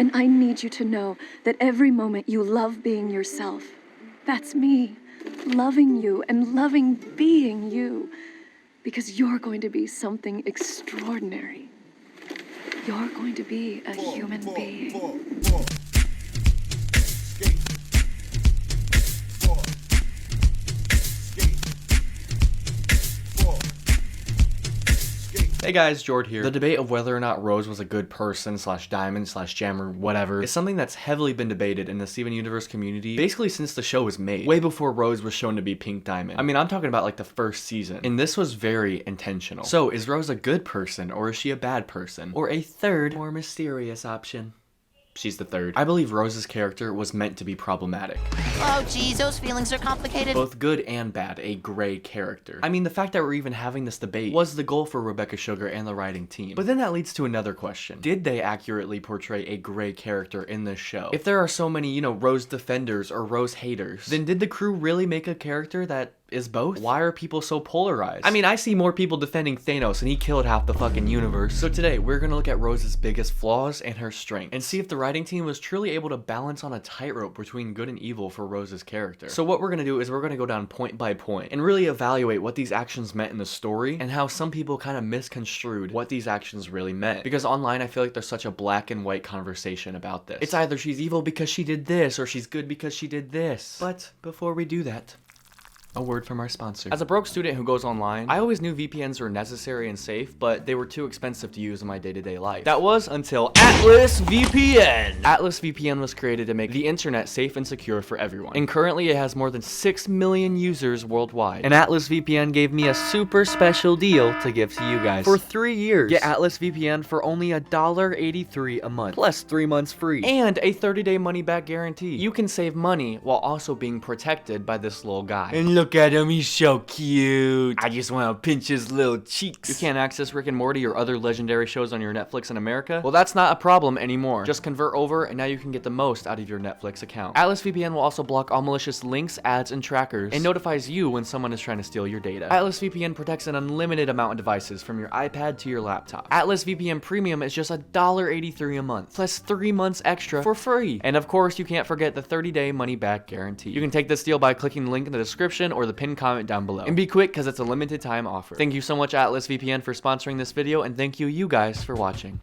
And I need you to know that every moment you love being yourself. That's me, loving you and loving being you. Because you're going to be something extraordinary. You're going to be a human being. Hey guys, Jord here. The debate of whether or not Rose was a good person / diamond / gem or whatever is something that's heavily been debated in the Steven Universe community basically since the show was made, way before Rose was shown to be Pink Diamond. I mean, I'm talking about like the first season, and this was very intentional. So is Rose a good person, or is she a bad person? Or a third, more mysterious option? She's the third. I believe Rose's character was meant to be problematic. Oh geez, those feelings are complicated. Both good and bad, a gray character. I mean, the fact that we're even having this debate was the goal for Rebecca Sugar and the writing team. But then that leads to another question. Did they accurately portray a gray character in this show? If there are so many, Rose defenders or Rose haters, then did the crew really make a character that is both? Why are people so polarized? I mean, I see more people defending Thanos and he killed half the fucking universe. So today, we're gonna look at Rose's biggest flaws and her strength, and see if the writing team was truly able to balance on a tightrope between good and evil for Rose's character. So what we're gonna do is we're gonna go down point by point and really evaluate what these actions meant in the story and how some people kind of misconstrued what these actions really meant. Because online, I feel like there's such a black and white conversation about this. It's either she's evil because she did this, or she's good because she did this. But before we do that, a word from our sponsor. As a broke student who goes online, I always knew VPNs were necessary and safe, but they were too expensive to use in my day-to-day life. That was until Atlas VPN! Atlas VPN was created to make the internet safe and secure for everyone. And currently it has more than 6 million users worldwide. And Atlas VPN gave me a super special deal to give to you guys. For 3 years, get Atlas VPN for only $1.83 a month, plus 3 months free, and a 30-day money-back guarantee. You can save money while also being protected by this little guy. And look at him, he's so cute. I just want to pinch his little cheeks. You can't access Rick and Morty or other legendary shows on your Netflix in America? Well, that's not a problem anymore. Just convert over and now you can get the most out of your Netflix account. Atlas VPN will also block all malicious links, ads, and trackers, and notifies you when someone is trying to steal your data. Atlas VPN protects an unlimited amount of devices from your iPad to your laptop. Atlas VPN Premium is just $1.83 a month, plus 3 months extra for free. And of course, you can't forget the 30-day money-back guarantee. You can take this deal by clicking the link in the description or the pinned comment down below. And be quick, because it's a limited time offer. Thank you so much, Atlas VPN, for sponsoring this video, and thank you guys for watching.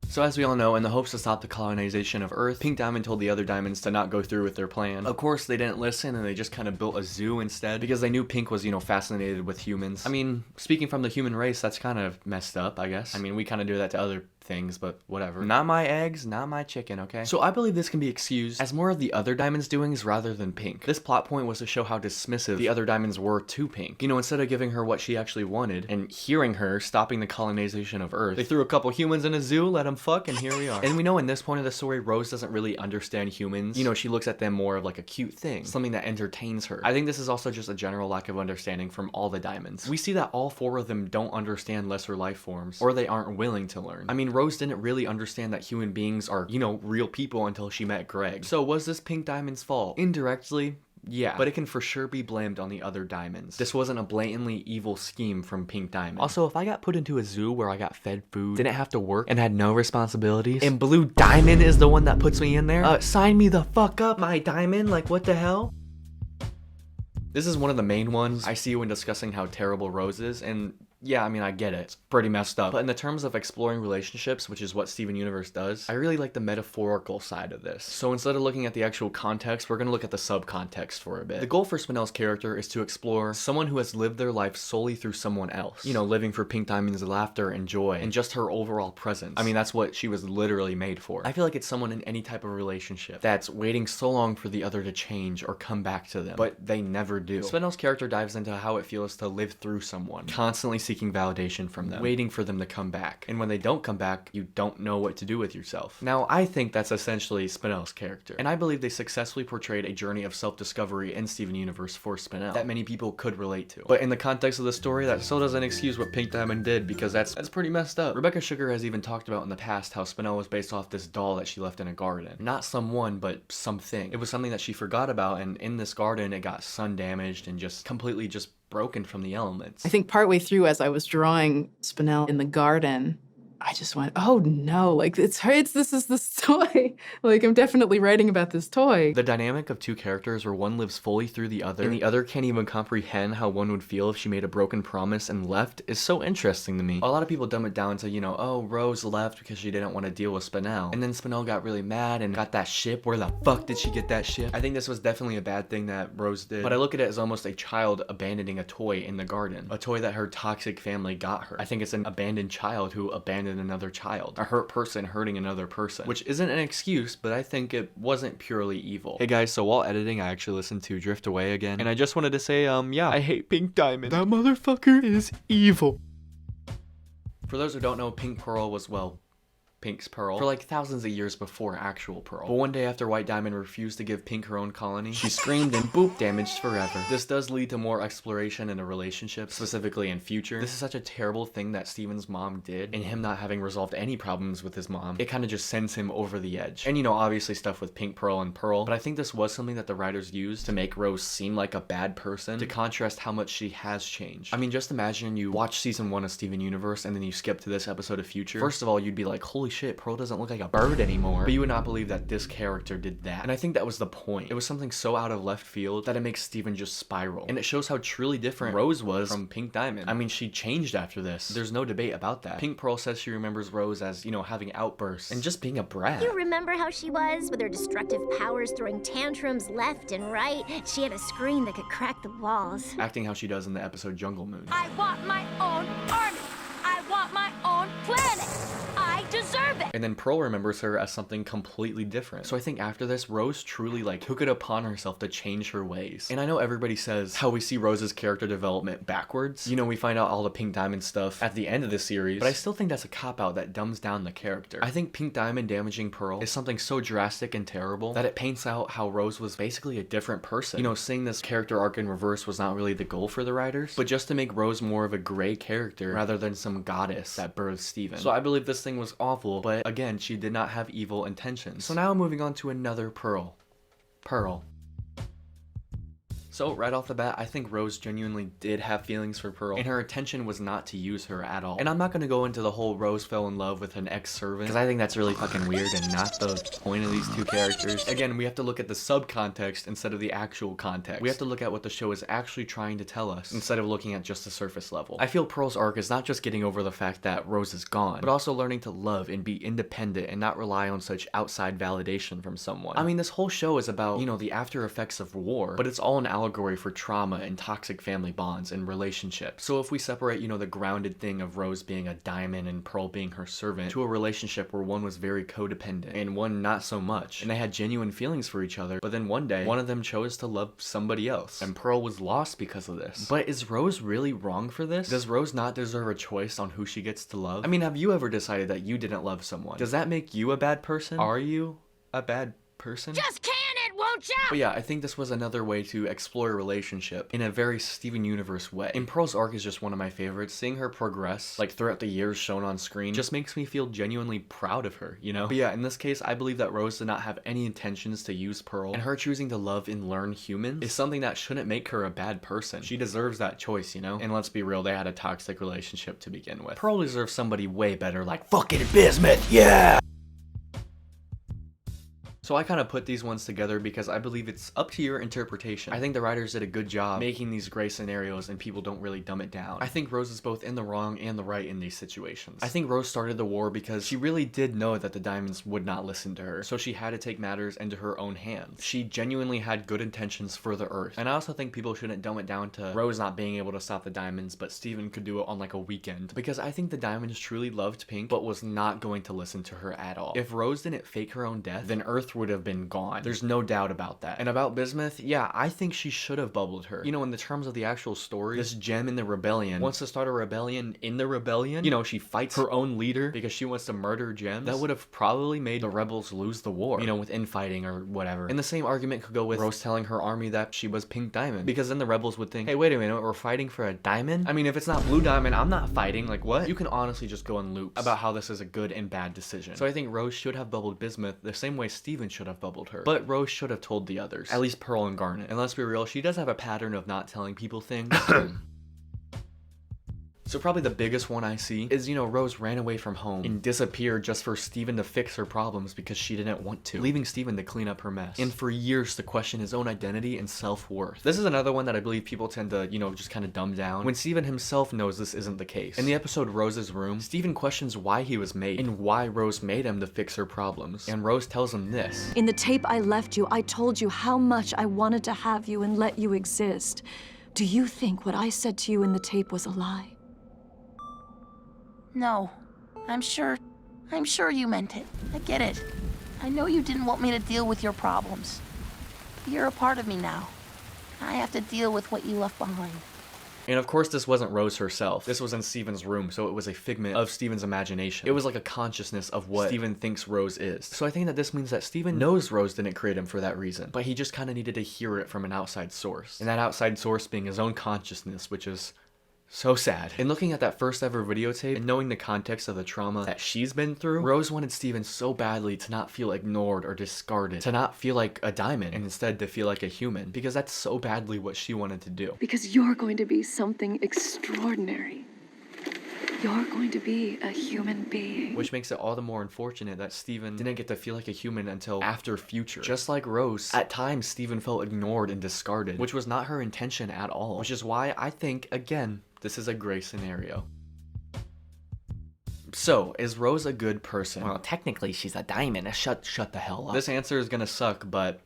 So as we all know, in the hopes to stop the colonization of Earth, Pink Diamond told the other diamonds to not go through with their plan. Of course, they didn't listen, and they just kind of built a zoo instead, because they knew Pink was, fascinated with humans. I mean, speaking from the human race, that's kind of messed up, I guess. I mean, we kind of do that to other things, but whatever. Not my eggs, not my chicken, okay? So I believe this can be excused as more of the other diamonds' doings rather than Pink. This plot point was to show how dismissive the other diamonds were to Pink. Instead of giving her what she actually wanted and hearing her stopping the colonization of Earth, they threw a couple humans in a zoo, let them fuck, and here we are. And we know in this point of the story, Rose doesn't really understand humans. She looks at them more of like a cute thing, something that entertains her. I think this is also just a general lack of understanding from all the diamonds. We see that all 4 of them don't understand lesser life forms, or they aren't willing to learn. I mean, Rose didn't really understand that human beings are, real people until she met Greg. So was this Pink Diamond's fault? Indirectly, yeah, but it can for sure be blamed on the other diamonds. This wasn't a blatantly evil scheme from Pink Diamond. Also, if I got put into a zoo where I got fed food, didn't have to work, and had no responsibilities, and Blue Diamond is the one that puts me in there, sign me the fuck up, my diamond, like what the hell? This is one of the main ones I see when discussing how terrible Rose is, and yeah, I mean, I get it. It's pretty messed up. But in the terms of exploring relationships, which is what Steven Universe does, I really like the metaphorical side of this. So instead of looking at the actual context, we're going to look at the subcontext for a bit. The goal for Spinel's character is to explore someone who has lived their life solely through someone else. Living for Pink Diamond's laughter and joy, and just her overall presence. I mean, that's what she was literally made for. I feel like it's someone in any type of relationship that's waiting so long for the other to change or come back to them, but they never do. Spinel's character dives into how it feels to live through someone, constantly seeking validation from them, waiting for them to come back. And when they don't come back, you don't know what to do with yourself. Now, I think that's essentially Spinel's character. And I believe they successfully portrayed a journey of self-discovery in Steven Universe for Spinel that many people could relate to. But in the context of the story, that still doesn't excuse what Pink Diamond did, because that's pretty messed up. Rebecca Sugar has even talked about in the past how Spinel was based off this doll that she left in a garden. Not someone, but something. It was something that she forgot about, and in this garden, it got sun damaged and just completely broken from the elements. I think partway through, as I was drawing Spinel in the garden, I just went, oh no, like this is this toy. Like I'm definitely writing about this toy. The dynamic of two characters where one lives fully through the other and the other can't even comprehend how one would feel if she made a broken promise and left is so interesting to me. A lot of people dumb it down to, you know, oh, Rose left because she didn't want to deal with Spinel. And then Spinel got really mad and got that ship. Where the fuck did she get that ship? I think this was definitely a bad thing that Rose did. But I look at it as almost a child abandoning a toy in the garden. A toy that her toxic family got her. I think it's an abandoned child who abandoned another child. A hurt person hurting another person. Which isn't an excuse, but I think it wasn't purely evil. Hey guys, so while editing, I actually listened to Drift Away again. And I just wanted to say, yeah, I hate Pink Diamond. That motherfucker is evil. For those who don't know, Pink Pearl was, well, Pink's Pearl for like thousands of years before actual Pearl. But one day after White Diamond refused to give Pink her own colony, she screamed and boop, damaged forever. This does lead to more exploration in a relationship, specifically in future. This is such a terrible thing that Steven's mom did, and him not having resolved any problems with his mom, it kind of just sends him over the edge. And you know, obviously stuff with Pink Pearl and Pearl, but I think this was something that the writers used to make Rose seem like a bad person, to contrast how much she has changed. I mean, just imagine you watch season 1 of Steven Universe and then you skip to this episode of Future. First of all, you'd be like, holy shit, Pearl doesn't look like a bird anymore. But you would not believe that this character did that. And I think that was the point. It was something so out of left field that it makes Steven just spiral. And it shows how truly different Rose was from Pink Diamond. I mean, she changed after this. There's no debate about that. Pink Pearl says she remembers Rose as, you know, having outbursts and just being a brat. You remember how she was with her destructive powers, throwing tantrums left and right? She had a scream that could crack the walls. Acting how she does in the episode Jungle Moon. I want my own army. I want my own planet. I deserve it. And then Pearl remembers her as something completely different. So I think after this, Rose truly like took it upon herself to change her ways. And I know everybody says how we see Rose's character development backwards. You know, we find out all the Pink Diamond stuff at the end of the series, but I still think that's a cop-out that dumbs down the character. I think Pink Diamond damaging Pearl is something so drastic and terrible that it paints out how Rose was basically a different person. You know, seeing this character arc in reverse was not really the goal for the writers, but just to make Rose more of a gray character rather than some goddess that birthed Steven. So I believe this thing was awful, but again, she did not have evil intentions. So now moving on to another Pearl. So right off the bat, I think Rose genuinely did have feelings for Pearl, and her intention was not to use her at all. And I'm not gonna go into the whole Rose fell in love with an ex-servant, because I think that's really fucking weird and not the point of these two characters. Again, we have to look at the subcontext instead of the actual context. We have to look at what the show is actually trying to tell us, instead of looking at just the surface level. I feel Pearl's arc is not just getting over the fact that Rose is gone, but also learning to love and be independent and not rely on such outside validation from someone. I mean, this whole show is about, you know, the after effects of war, but it's all an allegory for trauma and toxic family bonds and relationships. So if we separate, you know, the grounded thing of Rose being a diamond and Pearl being her servant to a relationship where one was very codependent and one not so much, and they had genuine feelings for each other, but then one day one of them chose to love somebody else and Pearl was lost because of this. But is Rose really wrong for this? Does Rose not deserve a choice on who she gets to love? I mean, have you ever decided that you didn't love someone? Does that make you a bad person? Are you a bad person? Just can it, won't ya? But yeah, I think this was another way to explore a relationship in a very Steven Universe way. And Pearl's arc is just one of my favorites. Seeing her progress, like throughout the years shown on screen, just makes me feel genuinely proud of her, you know? But yeah, in this case, I believe that Rose did not have any intentions to use Pearl, and her choosing to love and learn humans is something that shouldn't make her a bad person. She deserves that choice, you know? And let's be real, they had a toxic relationship to begin with. Pearl deserves somebody way better, like fucking Bismuth, yeah! So I kind of put these ones together because I believe it's up to your interpretation. I think the writers did a good job making these gray scenarios and people don't really dumb it down. I think Rose is both in the wrong and the right in these situations. I think Rose started the war because she really did know that the Diamonds would not listen to her, so she had to take matters into her own hands. She genuinely had good intentions for the Earth. And I also think people shouldn't dumb it down to Rose not being able to stop the Diamonds, but Steven could do it on like a weekend. Because I think the Diamonds truly loved Pink, but was not going to listen to her at all. If Rose didn't fake her own death, then Earth would have been gone. There's no doubt about that. And about Bismuth, yeah, I think she should have bubbled her. You know, in the terms of the actual story, this gem in the rebellion wants to start a rebellion in the rebellion. You know, she fights her own leader because she wants to murder gems. That would have probably made the rebels lose the war, you know, with infighting or whatever. And the same argument could go with Rose telling her army that she was Pink Diamond, because then the rebels would think, hey, wait a minute, we're fighting for a diamond? I mean, if it's not Blue Diamond, I'm not fighting. Like, what? You can honestly just go in loops about how this is a good and bad decision. So I think Rose should have bubbled Bismuth the same way Steven should have bubbled her. But Rose should have told the others, at least Pearl and Garnet. And let's be real, she does have a pattern of not telling people things. So probably the biggest one I see is, you know, Rose ran away from home and disappeared just for Steven to fix her problems because she didn't want to, leaving Steven to clean up her mess. And for years to question his own identity and self-worth. This is another one that I believe people tend to, you know, just kind of dumb down when Steven himself knows this isn't the case. In the episode Rose's Room, Steven questions why he was made and why Rose made him to fix her problems. And Rose tells him this. In the tape I left you, I told you how much I wanted to have you and let you exist. Do you think what I said to you in the tape was a lie? No, I'm sure you meant it. I get it. I know you didn't want me to deal with your problems. You're a part of me now. I have to deal with what you left behind. And of course this wasn't Rose herself. This was in Steven's room, so it was a figment of Steven's imagination. It was like a consciousness of what Steven thinks Rose is. So I think that this means that Steven knows Rose didn't create him for that reason, but he just kind of needed to hear it from an outside source. And that outside source being his own consciousness, which is so sad. And looking at that first ever videotape and knowing the context of the trauma that she's been through, Rose wanted Steven so badly to not feel ignored or discarded, to not feel like a diamond and instead to feel like a human, because that's so badly what she wanted to do. Because you're going to be something extraordinary. You're going to be a human being. Which makes it all the more unfortunate that Steven didn't get to feel like a human until after Future. Just like Rose, at times Steven felt ignored and discarded, which was not her intention at all. Which is why I think, again, this is a gray scenario. So, is Rose a good person? Well, technically she's a diamond. Shut the hell up. This answer is gonna suck, but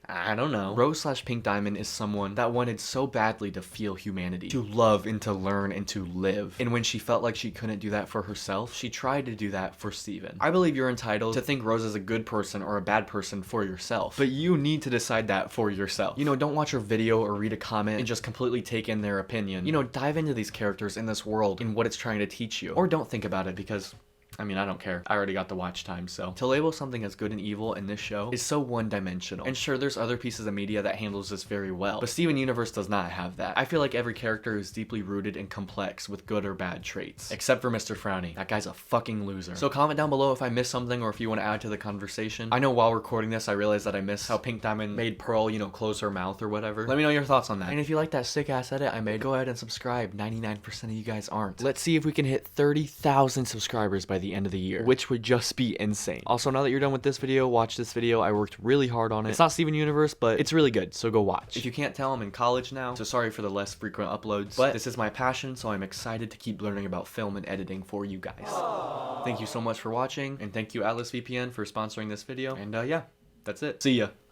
I don't know. Rose/Pink Diamond is someone that wanted so badly to feel humanity, to love and to learn and to live. And when she felt like she couldn't do that for herself, she tried to do that for Steven. I believe you're entitled to think Rose is a good person or a bad person for yourself, but you need to decide that for yourself. You know, don't watch her video or read a comment and just completely take in their opinion. You know, dive into these characters in this world and what it's trying to teach you. Or don't think about it because I mean, I don't care. I already got the watch time, so. To label something as good and evil in this show is so one-dimensional. And sure, there's other pieces of media that handles this very well, but Steven Universe does not have that. I feel like every character is deeply rooted and complex with good or bad traits. Except for Mr. Frowny. That guy's a fucking loser. So comment down below if I missed something or if you want to add to the conversation. I know while recording this, I realized that I missed how Pink Diamond made Pearl, you know, close her mouth or whatever. Let me know your thoughts on that. And if you like that sick-ass edit I made, go ahead and subscribe. 99% of you guys aren't. Let's see if we can hit 30,000 subscribers by the end of the year, which would just be insane. Also, now that you're done with this video, watch this video. I worked really hard on it. It's not Steven Universe, but it's really good, so go watch. If you can't tell, I'm in college now, so sorry for the less frequent uploads, but this is my passion, so I'm excited to keep learning about film and editing for you guys. Thank you so much for watching, and thank you Atlas VPN for sponsoring this video, and yeah, that's it. See ya.